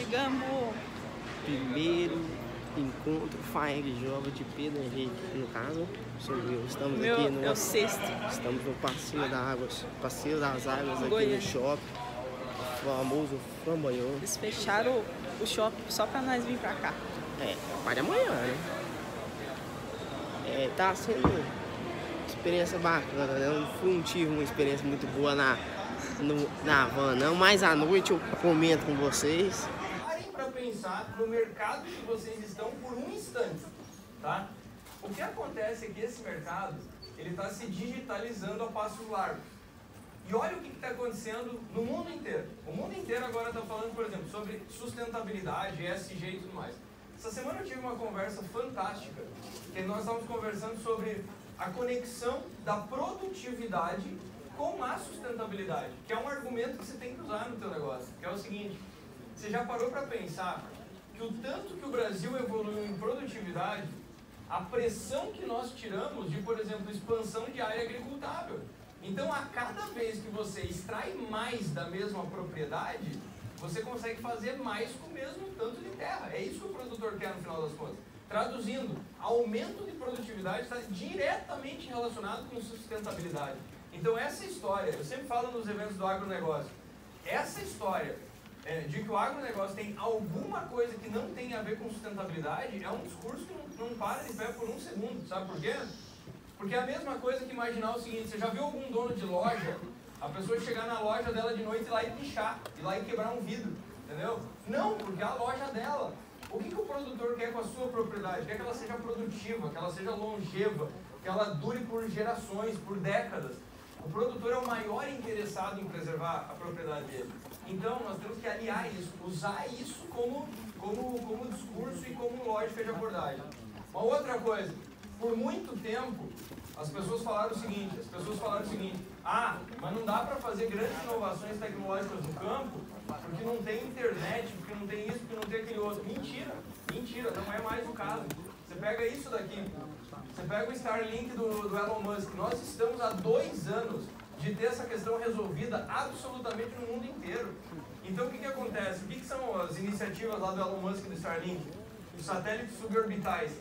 Chegamos! Primeiro encontro Fire Jovem de Pedro Henrique, no caso, sou eu. Estamos aqui no... É o sexto. Estamos no Passeio das Águas aqui Goiânia. no shopping, famoso Framboião. Eles fecharam o shopping só pra nós vir pra cá. Para amanhã, né? Tá sendo uma experiência bacana, né? Não tive uma experiência muito boa na van, não, mas à noite eu comento com vocês. Parem para pensar no mercado que vocês estão por um instante, tá? O que acontece é que esse mercado, ele está se digitalizando a passos largos. E olha o que está acontecendo no mundo inteiro. O mundo inteiro agora está falando, por exemplo, sobre sustentabilidade, ESG e tudo mais. Essa semana eu tive uma conversa fantástica, que nós estávamos conversando sobre a conexão da produtividade com a sustentabilidade, que é um argumento que você tem que usar no teu negócio, que é o seguinte: você já parou para pensar que o tanto que o Brasil evoluiu em produtividade, a pressão que nós tiramos de, por exemplo, expansão de área agricultável. Então, a cada vez que você extrai mais da mesma propriedade, você consegue fazer mais com o mesmo tanto de terra. É isso que o produtor quer no final das contas. Traduzindo, aumento de produtividade está diretamente relacionado com sustentabilidade. Então essa história, eu sempre falo nos eventos do agronegócio, essa história de que o agronegócio tem alguma coisa que não tem a ver com sustentabilidade é um discurso que não para de pé por um segundo. Sabe por quê? Porque é a mesma coisa que imaginar o seguinte: você já viu algum dono de loja, a pessoa chegar na loja dela de noite e ir lá e pichar, ir lá e quebrar um vidro, entendeu? Não, porque é a loja dela. O que o produtor quer com a sua propriedade? Quer que ela seja produtiva, que ela seja longeva, que ela dure por gerações, por décadas. O produtor é o maior interessado em preservar a propriedade dele. Então, nós temos que aliar isso, usar isso como discurso e como lógica de abordagem. Uma outra coisa, por muito tempo, as pessoas falaram o seguinte: mas não dá para fazer grandes inovações tecnológicas no campo, porque não tem internet, porque não tem isso, porque não tem aquele outro. Mentira, não é mais o caso. Você pega isso daqui, você pega o Starlink do Elon Musk. Nós estamos há 2 anos de ter essa questão resolvida absolutamente no mundo inteiro. Então o que acontece? O que são as iniciativas lá do Elon Musk e do Starlink? Os satélites suborbitais.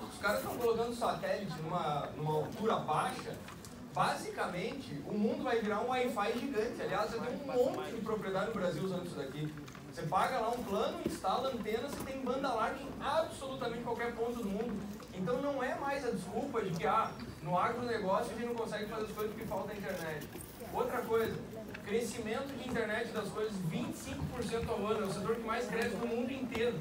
Os caras estão colocando satélite numa altura baixa. Basicamente, o mundo vai virar um Wi-Fi gigante. Aliás, você tem um monte de propriedade no Brasil usando isso daqui. Você paga lá um plano, instala antenas e tem banda larga em absolutamente qualquer ponto do mundo. Então não é mais a desculpa de que no agronegócio a gente não consegue fazer as coisas porque falta a internet. Outra coisa, crescimento de internet das coisas 25% ao ano. É o setor que mais cresce no mundo inteiro.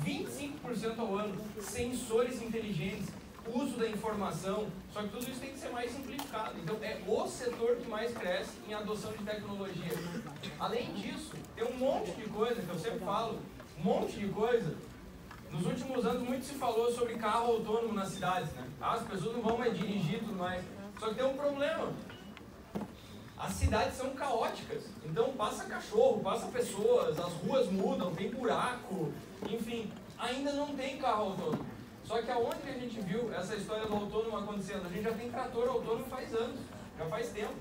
25% ao ano. Sensores inteligentes, uso da informação, só que tudo isso tem que ser mais simplificado. Então é o setor que mais cresce em adoção de tecnologia. Além disso, tem um monte de coisa que eu sempre falo, um monte de coisa. Nos últimos anos muito se falou sobre carro autônomo nas cidades, né? As pessoas não vão mais dirigir e tudo mais. Só que tem um problema. As cidades são caóticas, então passa cachorro, passa pessoas, as ruas mudam, tem buraco, enfim, ainda não tem carro autônomo. Só que aonde que a gente viu essa história do autônomo acontecendo? A gente já tem trator autônomo faz anos, já faz tempo.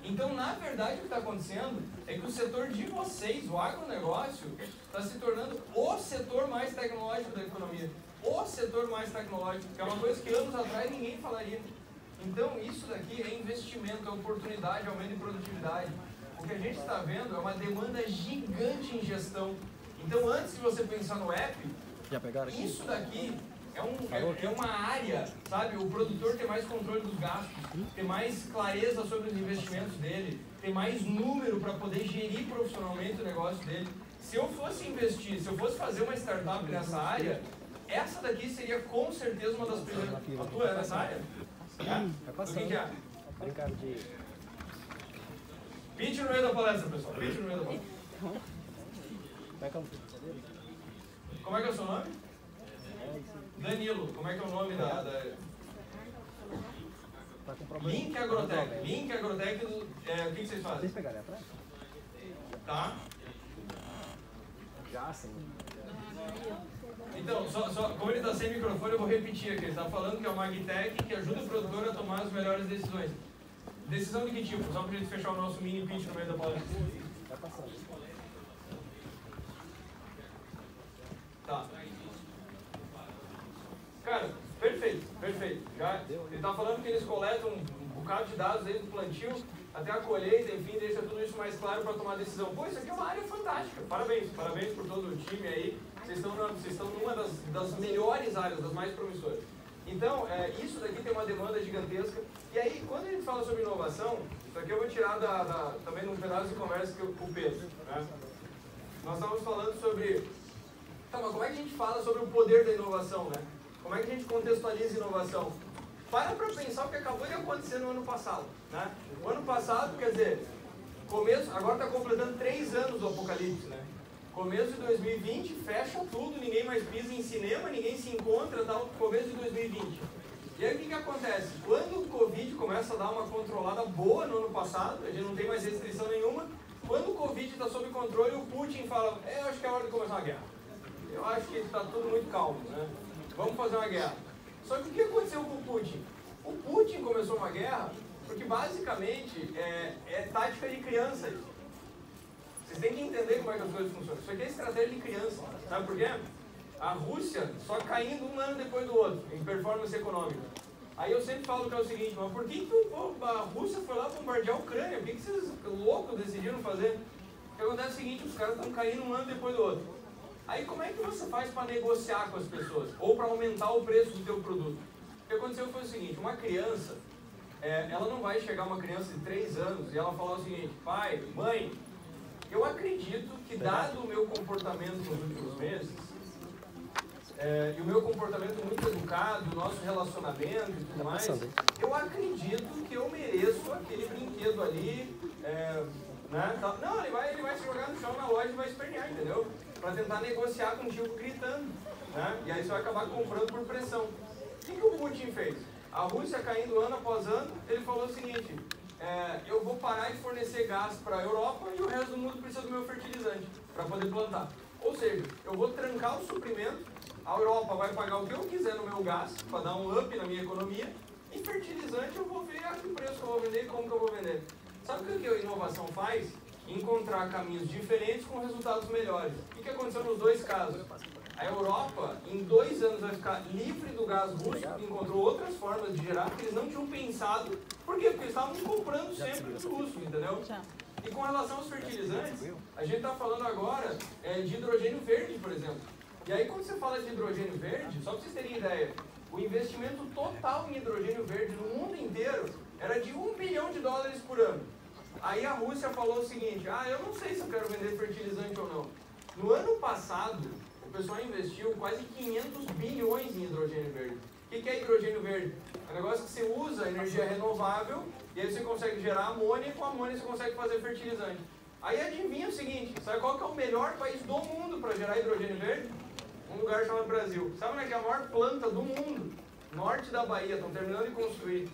Então, na verdade, o que está acontecendo é que o setor de vocês, o agronegócio, está se tornando o setor mais tecnológico da economia. O setor mais tecnológico, que é uma coisa que anos atrás ninguém falaria. Então, isso daqui é investimento, é oportunidade, aumento de produtividade. O que a gente está vendo é uma demanda gigante em gestão. Então, antes de você pensar no app, isso daqui é uma área, sabe? O produtor ter mais controle dos gastos, ter mais clareza sobre os investimentos dele, ter mais número para poder gerir profissionalmente o negócio dele. Se eu fosse investir, se eu fosse fazer uma startup nessa área, essa daqui seria com certeza uma das primeiras. A tua é nessa área? O que é? Brincando de... Pitch no meio da palestra, pessoal. Pitch no meio da palestra. Como é que é o seu nome? Danilo. Como é que é o nome da... Link Agrotech. Link Agrotech, o que vocês fazem? Vocês pegarem atrás? Tá. Já sim. Então, como ele está sem microfone, eu vou repetir aqui. Ele está falando que é uma agtech que ajuda o produtor a tomar as melhores decisões. Decisão de que tipo? Só para a gente fechar o nosso mini pitch no meio da palestra. Vai passando. Tá. Cara, perfeito, perfeito. Já, ele está falando que eles coletam um bocado de dados desde o plantio até a colheita, enfim, deixa tudo isso mais claro para tomar decisão. Pô, isso aqui é uma área fantástica. Parabéns, parabéns por todo o time aí. Vocês estão numa das melhores áreas, das mais promissoras. Então, isso daqui tem uma demanda gigantesca. E aí, quando a gente fala sobre inovação, isso aqui eu vou tirar também num pedaço de conversa com o Pedro. Né? Nós estávamos falando sobre... Tá, mas como é que a gente fala sobre o poder da inovação, né? Como é que a gente contextualiza inovação? Para pensar o que acabou de acontecer no ano passado. Né? O ano passado, quer dizer, agora está completando 3 anos do apocalipse, né? Começo de 2020, fecha tudo, ninguém mais pisa em cinema, ninguém se encontra, tal, começo de 2020. E aí o que acontece? Quando o Covid começa a dar uma controlada boa no ano passado, a gente não tem mais restrição nenhuma, quando o Covid está sob controle, o Putin fala, eu acho que é hora de começar uma guerra. Eu acho que está tudo muito calmo, né? Vamos fazer uma guerra. Só que o que aconteceu com o Putin? O Putin começou uma guerra porque basicamente é tática de criança isso. Vocês têm que entender como é que as coisas funcionam. Isso aqui é estratégia de criança. Sabe por quê? A Rússia só caindo um ano depois do outro em performance econômica. Aí eu sempre falo que é o seguinte, mas por que a Rússia foi lá bombardear a Ucrânia? Por que vocês loucos decidiram fazer? O que acontece é o seguinte, os caras estão caindo um ano depois do outro. Aí como é que você faz para negociar com as pessoas? Ou para aumentar o preço do teu produto? O que aconteceu foi o seguinte, uma criança, ela não vai chegar uma criança de 3 anos e ela falar o seguinte, pai, mãe, eu acredito que dado o meu comportamento nos últimos meses, e o meu comportamento muito educado, o nosso relacionamento e tudo mais, eu acredito que eu mereço aquele brinquedo ali, né? Não, ele vai se jogar no chão na loja e vai espernear, entendeu? Para tentar negociar contigo gritando, né? E aí você vai acabar comprando por pressão. O que o Putin fez? A Rússia caindo ano após ano, ele falou o seguinte, eu vou parar de fornecer gás para a Europa e o resto do mundo precisa do meu fertilizante para poder plantar. Ou seja, eu vou trancar o suprimento, a Europa vai pagar o que eu quiser no meu gás, para dar um up na minha economia, e fertilizante eu vou ver a que preço que eu vou vender e como que eu vou vender. Sabe o que a inovação faz? Encontrar caminhos diferentes com resultados melhores. O que aconteceu nos dois casos? A Europa, em 2 anos, vai ficar livre do gás russo, que encontrou outras formas de gerar, que eles não tinham pensado. Por quê? Porque eles estavam comprando sempre do russo, entendeu? E com relação aos fertilizantes, a gente está falando agora de hidrogênio verde, por exemplo. E aí, quando você fala de hidrogênio verde, só para vocês terem ideia, o investimento total em hidrogênio verde no mundo inteiro era de $1 bilhão por ano. Aí a Rússia falou o seguinte, eu não sei se eu quero vender fertilizante ou não. No ano passado, o pessoal investiu quase 500 bilhões em hidrogênio verde. O que é hidrogênio verde? É um negócio que você usa energia renovável e aí você consegue gerar amônia e com amônia você consegue fazer fertilizante. Aí adivinha o seguinte, sabe qual que é o melhor país do mundo para gerar hidrogênio verde? Um lugar chamado Brasil. Sabe onde é que é a maior planta do mundo? Norte da Bahia, estão terminando de construir.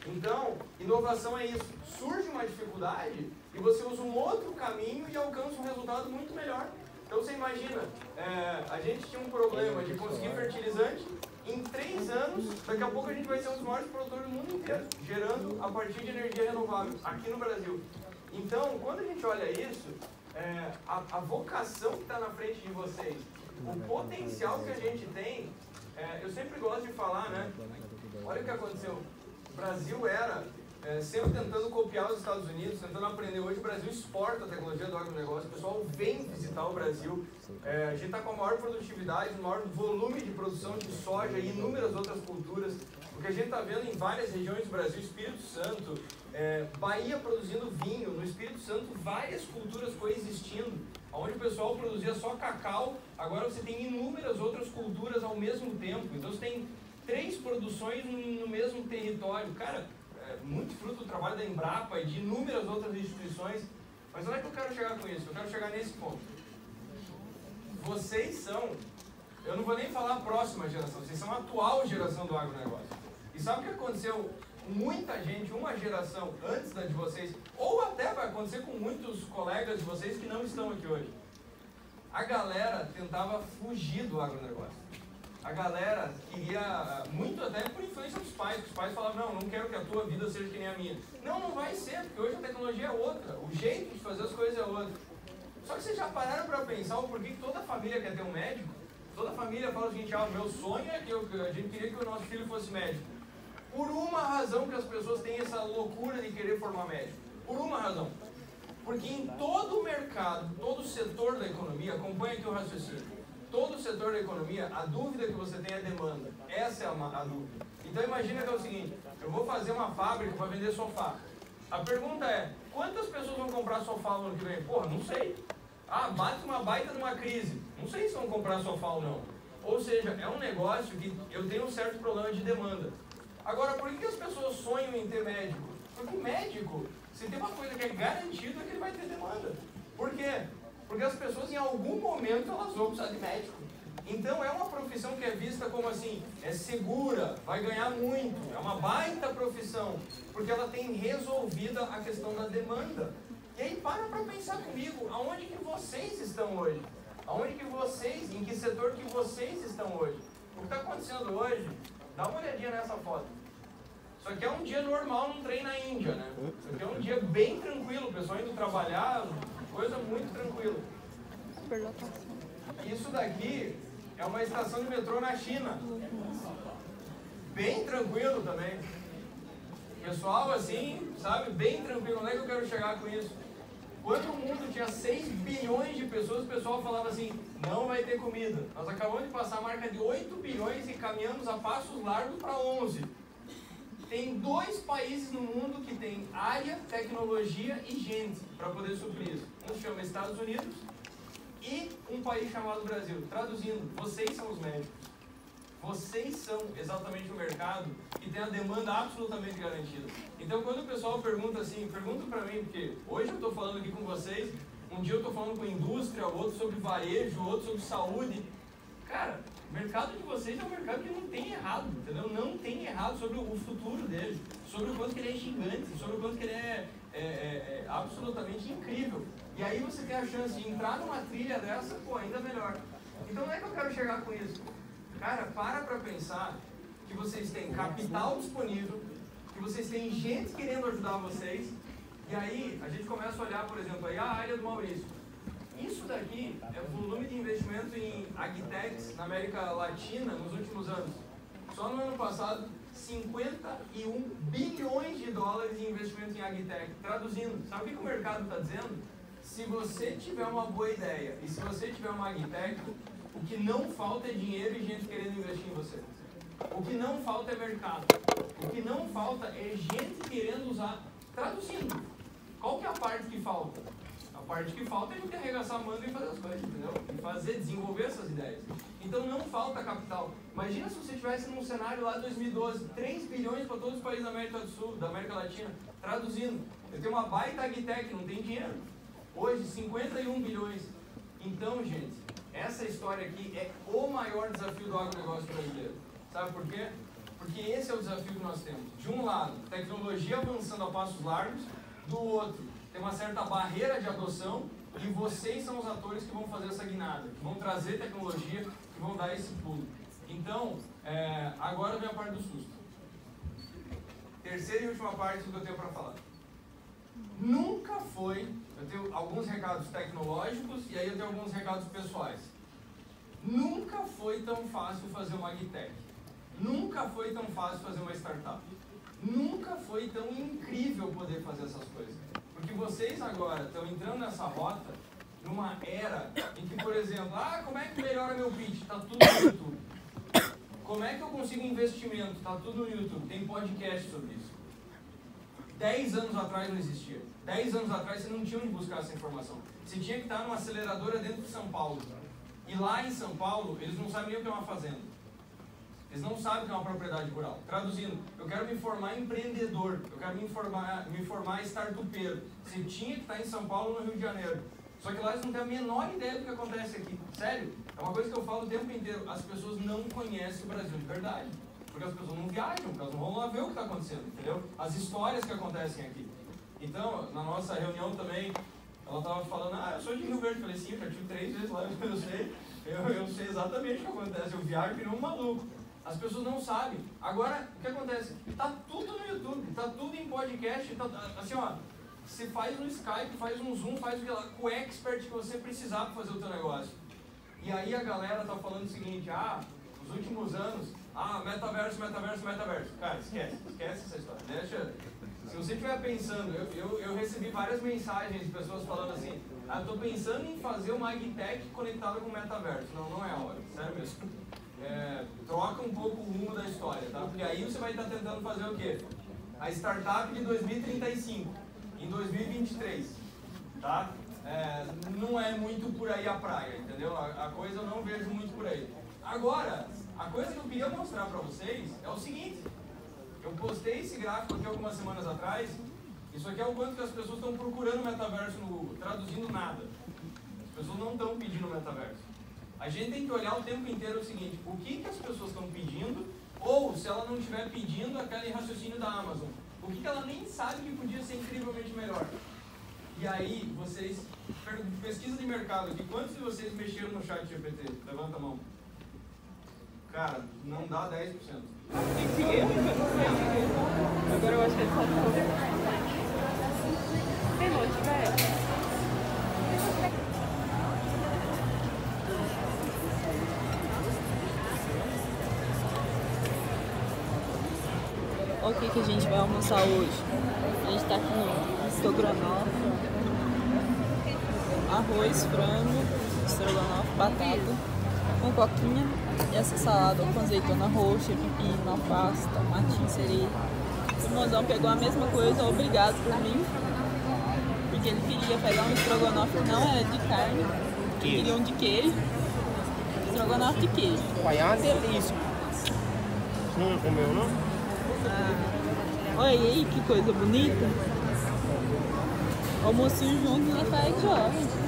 Então, inovação é isso. Surge uma dificuldade e você usa um outro caminho e alcança um resultado muito melhor. Então você imagina, a gente tinha um problema de conseguir fertilizante, em 3 anos, daqui a pouco a gente vai ser um dos maiores produtores do mundo inteiro, gerando a partir de energia renovável, aqui no Brasil. Então, quando a gente olha isso, a vocação que está na frente de vocês, o potencial que a gente tem, eu sempre gosto de falar, né? Olha o que aconteceu. O Brasil era sempre tentando copiar os Estados Unidos, tentando aprender. Hoje o Brasil exporta a tecnologia do agronegócio, o pessoal vem visitar o Brasil. A gente está com a maior produtividade, o maior volume de produção de soja e inúmeras outras culturas. O que a gente está vendo em várias regiões do Brasil, Espírito Santo, Bahia produzindo vinho, no Espírito Santo várias culturas coexistindo. Onde o pessoal produzia só cacau, agora você tem inúmeras outras culturas ao mesmo tempo. Então você tem 3 produções no mesmo território. Cara, muito fruto do trabalho da Embrapa e de inúmeras outras instituições. Mas onde é que eu quero chegar com isso? Eu quero chegar nesse ponto. Vocês são, eu não vou nem falar a próxima geração, vocês são a atual geração do agronegócio. E sabe o que aconteceu? Muita gente, uma geração antes da de vocês, ou até vai acontecer com muitos colegas de vocês que não estão aqui hoje. A galera tentava fugir do agronegócio. A galera queria, muito até por influência dos pais, que os pais falavam, não quero que a tua vida seja que nem a minha. Não vai ser, porque hoje a tecnologia é outra, o jeito de fazer as coisas é outro. Só que vocês já pararam para pensar o porquê que toda família quer ter um médico? Toda família fala o seguinte, o meu sonho é que a gente queria que o nosso filho fosse médico. Por uma razão que as pessoas têm essa loucura de querer formar médico. Por uma razão. Porque em todo o mercado, todo o setor da economia, acompanha aqui o raciocínio, todo o setor da economia, a dúvida que você tem é a demanda. Essa é a dúvida. Então imagina que é o seguinte, eu vou fazer uma fábrica para vender sofá. A pergunta é, quantas pessoas vão comprar sofá no ano que vem? Porra, não sei. Bate uma baita de uma crise. Não sei se vão comprar sofá ou não. Ou seja, é um negócio que eu tenho um certo problema de demanda. Agora, por que as pessoas sonham em ter médico? Porque médico, se tem uma coisa que é garantida, é que ele vai ter demanda. Por quê? Porque as pessoas, em algum momento, elas vão precisar de médico. Então, é uma profissão que é vista como assim, é segura, vai ganhar muito, é uma baita profissão, porque ela tem resolvida a questão da demanda. E aí, para pensar comigo, aonde que vocês estão hoje? Aonde que vocês, em que setor que vocês estão hoje? O que está acontecendo hoje, dá uma olhadinha nessa foto. Isso aqui é um dia normal num trem na Índia, né? Isso aqui é um dia bem tranquilo, o pessoal indo trabalhar, coisa muito tranquila. Isso daqui é uma estação de metrô na China. Bem tranquilo também. Pessoal, assim, sabe, bem tranquilo. Onde é que eu quero chegar com isso? Quando o mundo tinha 6 bilhões de pessoas, o pessoal falava assim, não vai ter comida. Nós acabamos de passar a marca de 8 bilhões e caminhamos a passos largos para 11. Tem 2 países no mundo que tem área, tecnologia e gente para poder suprir isso. Um se chama Estados Unidos e um país chamado Brasil. Traduzindo, vocês são os médicos. Vocês são exatamente o mercado que tem a demanda absolutamente garantida. Então, quando o pessoal pergunta assim, pergunta para mim, porque hoje eu estou falando aqui com vocês, um dia eu estou falando com indústria, outro sobre varejo, outro sobre saúde. Cara, o mercado de vocês é um mercado que não tem errado, entendeu? Não tem errado sobre o futuro dele, sobre o quanto que ele é gigante, sobre o quanto que ele é absolutamente incrível. E aí você tem a chance de entrar numa trilha dessa, pô, ainda melhor. Então, onde é que eu quero chegar com isso? Cara, para pensar que vocês têm capital disponível, que vocês têm gente querendo ajudar vocês, e aí a gente começa a olhar, por exemplo, aí a área do Maurício. Isso daqui é o volume de investimento em agtechs na América Latina nos últimos anos. Só no ano passado, 51 bilhões de dólares em investimento em agtech. Traduzindo, sabe o que o mercado está dizendo? Se você tiver uma boa ideia e se você tiver uma agtech, o que não falta é dinheiro e gente querendo investir em você. O que não falta é mercado. O que não falta é gente querendo usar. Traduzindo, qual que é a parte que falta? A parte que falta é a gente arregaçar a manga e fazer as coisas, entendeu? E desenvolver essas ideias. Então não falta capital. Imagina se você estivesse num cenário lá de 2012, 3 bilhões para todos os países da América do Sul, da América Latina. Traduzindo, eu tenho uma baita agtech, não tem dinheiro. Hoje, 51 bilhões. Então, gente, essa história aqui é o maior desafio do agronegócio brasileiro. Sabe por quê? Porque esse é o desafio que nós temos. De um lado, tecnologia avançando a passos largos. Do outro, tem uma certa barreira de adoção. E vocês são os atores que vão fazer essa guinada, que vão trazer tecnologia, que vão dar esse pulo. Então, agora vem a parte do susto. Terceira e última parte do que eu tenho para falar. Nunca foi... Eu tenho alguns recados tecnológicos e aí eu tenho alguns recados pessoais. Nunca foi tão fácil fazer uma agtech. Nunca foi tão fácil fazer uma startup. Nunca foi tão incrível poder fazer essas coisas. Porque vocês agora estão entrando nessa rota numa era em que, por exemplo, como é que melhora meu pitch? Está tudo no YouTube. Como é que eu consigo investimento? Está tudo no YouTube. Tem podcast sobre isso. 10 anos atrás não existia. 10 anos atrás você não tinha onde buscar essa informação. Você tinha que estar numa aceleradora dentro de São Paulo. E lá em São Paulo, eles não sabem nem o que é uma fazenda. Eles não sabem o que é uma propriedade rural. Traduzindo, eu quero me formar empreendedor, eu quero me formar startupeiro. Você tinha que estar em São Paulo ou no Rio de Janeiro. Só que lá eles não têm a menor ideia do que acontece aqui. Sério, é uma coisa que eu falo o tempo inteiro. As pessoas não conhecem o Brasil de verdade. Porque as pessoas não viajam, porque elas não vão lá ver o que está acontecendo, entendeu? As histórias que acontecem aqui. Então, na nossa reunião também, ela estava falando, eu sou de Rio Verde. Eu falei, sim, eu já tive 3 vezes lá, eu sei exatamente o que acontece, eu viajo que nem um maluco. As pessoas não sabem. Agora, o que acontece? Está tudo no YouTube, está tudo em podcast, assim, você faz um Skype, faz um Zoom, faz o que lá, com o expert que você precisar para fazer o teu negócio. E aí a galera tá falando o seguinte, nos últimos anos, metaverso. Cara, esquece essa história. Deixa. Se você estiver pensando, eu recebi várias mensagens de pessoas falando assim, tô pensando em fazer uma agtech conectada com o metaverso. Não é a hora, sério mesmo. Troca um pouco o rumo da história, tá? Porque aí você vai estar tentando fazer o quê? A startup de 2035, em 2023, tá? Não é muito por aí a praia, entendeu? A coisa eu não vejo muito por aí. Agora, a coisa que eu queria mostrar para vocês é o seguinte. Eu postei esse gráfico aqui algumas semanas atrás. Isso aqui é o quanto que as pessoas estão procurando metaverso no Google, traduzindo nada. As pessoas não estão pedindo metaverso. A gente tem que olhar o tempo inteiro o seguinte, o que as pessoas estão pedindo, ou se ela não estiver pedindo, aquele raciocínio da Amazon. O que ela nem sabe que podia ser incrivelmente melhor. E aí, vocês, pesquisa de mercado aqui, quantos de vocês mexeram no chat GPT? Levanta a mão. Cara, não dá 10%. Agora eu acho que ele só tem noite, velho. Olha o que a gente vai almoçar hoje. A gente tá aqui no estrogonofe. Arroz, frango, estrogonofe, batata, com coquinha e essa salada com azeitona roxa, pepino, alface, tomatinho, cereja. O mozão pegou a mesma coisa, obrigado por mim, porque ele queria pegar um estrogonofe que não era de carne, ele queria um de queijo, estrogonofe de queijo. Pai, é uma delícia. Você não comeu, não? Olha aí que coisa bonita. Almocinho junto na tarde jovem.